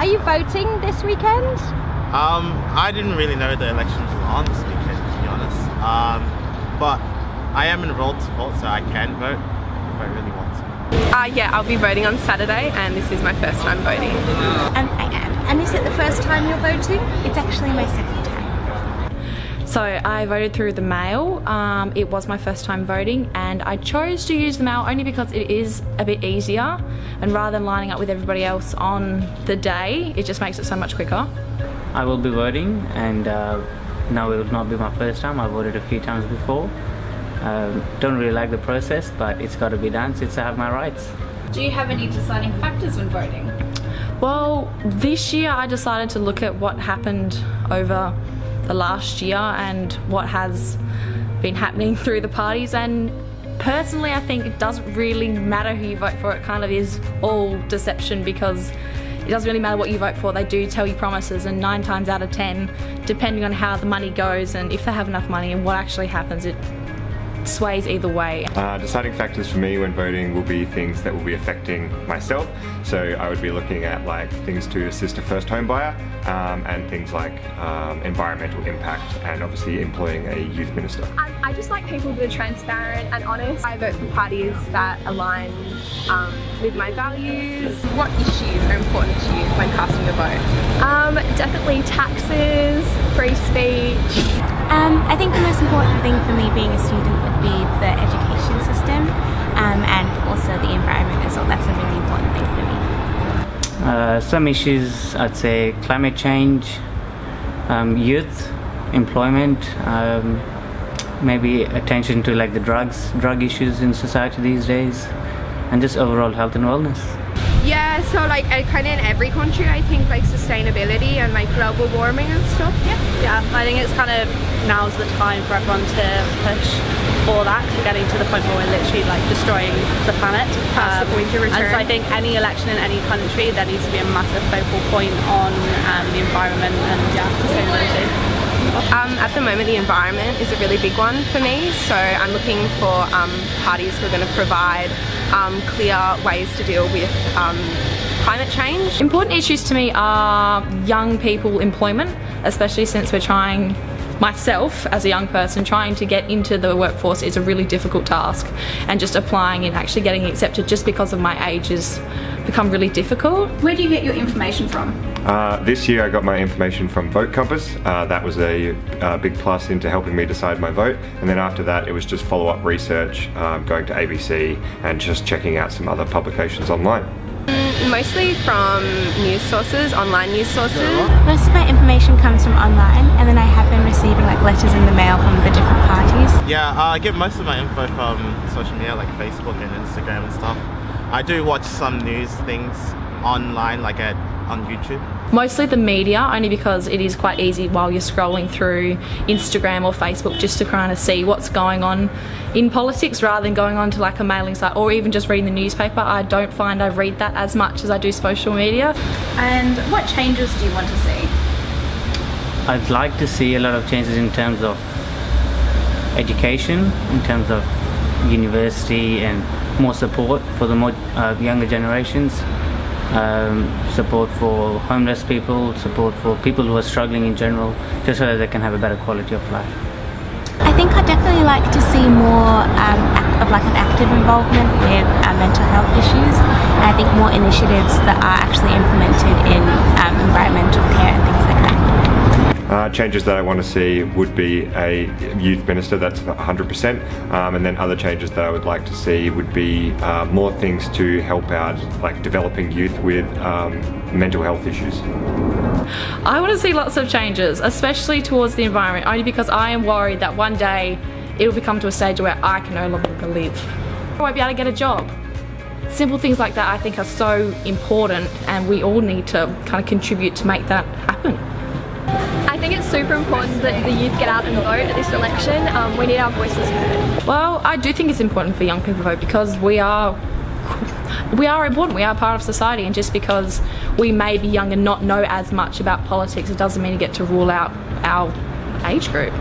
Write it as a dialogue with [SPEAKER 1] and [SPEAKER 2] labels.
[SPEAKER 1] Are you voting this weekend?
[SPEAKER 2] I didn't really know the elections were on this weekend, to be honest. But I am enrolled to vote, so I can vote if I really want to.
[SPEAKER 3] Yeah, I'll be voting on Saturday, and this is my first time voting.
[SPEAKER 1] I am. And is it the first time you're voting?
[SPEAKER 4] It's actually my second time.
[SPEAKER 5] So I voted through the mail. It was my first time voting, and I chose to use the mail only because it is a bit easier, and rather than lining up with everybody else on the day, it just makes it so much quicker.
[SPEAKER 6] I will be voting, and now it will not be my first time. I voted a few times before. Don't really like the process, but it's got to be done since I have my rights.
[SPEAKER 7] Do you have any deciding factors when voting?
[SPEAKER 5] Well, this year I decided to look at what happened over the last year and what has been happening through the parties, and personally I think it doesn't really matter who you vote for. It kind of is all deception, because it doesn't really matter what you vote for. They do tell you promises, and 9 times out of 10, depending on how the money goes and if they have enough money and what actually happens, it sways either way.
[SPEAKER 8] Deciding factors for me when voting will be things that will be affecting myself. So I would be looking at like things to assist a first home buyer, and things like environmental impact, and obviously employing a youth minister.
[SPEAKER 3] I just like people that are transparent and honest. I vote for parties that align with my values. What issues are important to you when casting your vote? Definitely taxes, free speech.
[SPEAKER 4] I think the most important thing for me being a student would be the education system, and also the environment as well. That's a really important thing for me.
[SPEAKER 6] Some issues, I'd say climate change, youth, employment, maybe attention to like the drug issues in society these days, and just overall health and wellness.
[SPEAKER 3] Yeah, so like kind of in every country, I think like sustainability and like global warming and stuff.
[SPEAKER 7] Yeah, I think it's kind of now's the time for everyone to push for that. We're getting to the point where we're literally like destroying the planet.
[SPEAKER 3] That's the point to return.
[SPEAKER 7] And so I think any election in any country, there needs to be a massive focal point on the environment and sustainability.
[SPEAKER 3] At the moment, the environment is a really big one for me, so I'm looking for parties who are going to provide clear ways to deal with climate change.
[SPEAKER 5] Important issues to me are young people employment, especially since we're trying, myself as a young person, trying to get into the workforce is a really difficult task, and just applying and actually getting accepted just because of my age has become really difficult.
[SPEAKER 7] Where do you get your information from?
[SPEAKER 8] This year I got my information from Vote Compass. That was a big plus into helping me decide my vote, and then after that it was just follow-up research, going to ABC and just checking out some other publications online.
[SPEAKER 3] Mostly from news sources, online news sources.
[SPEAKER 4] Most of my information comes from online, and then I have been receiving like letters in the mail from the different parties.
[SPEAKER 2] Yeah, I get most of my info from social media like Facebook and Instagram and stuff. I do watch some news things online, like on YouTube.
[SPEAKER 5] Mostly the media, only because it is quite easy while you're scrolling through Instagram or Facebook just to kind of see what's going on in politics, rather than going on to like a mailing site or even just reading the newspaper. I don't find I read that as much as I do social media.
[SPEAKER 7] And what changes do you want to see?
[SPEAKER 6] I'd like to see a lot of changes in terms of education, in terms of university, and more support for the more younger generations. Support for homeless people, support for people who are struggling in general, just so that they can have a better quality of life.
[SPEAKER 4] I think I'd definitely like to see more of like an active involvement with mental health issues, and I think more initiatives that are actually implemented in environmental care and things like that.
[SPEAKER 8] Changes that I want to see would be a youth minister, that's 100%, and then other changes that I would like to see would be more things to help out like developing youth with mental health issues.
[SPEAKER 5] I want to see lots of changes, especially towards the environment, only because I am worried that one day it will become to a stage where I can no longer live. I won't be able to get a job. Simple things like that I think are so important, and we all need to kind of contribute to make that happen.
[SPEAKER 3] I think it's super important that the youth get out and vote at this election. We need our voices heard.
[SPEAKER 5] Well, I do think it's important for young people to vote, because we are important, we are part of society, and just because we may be young and not know as much about politics, it doesn't mean you get to rule out our age group.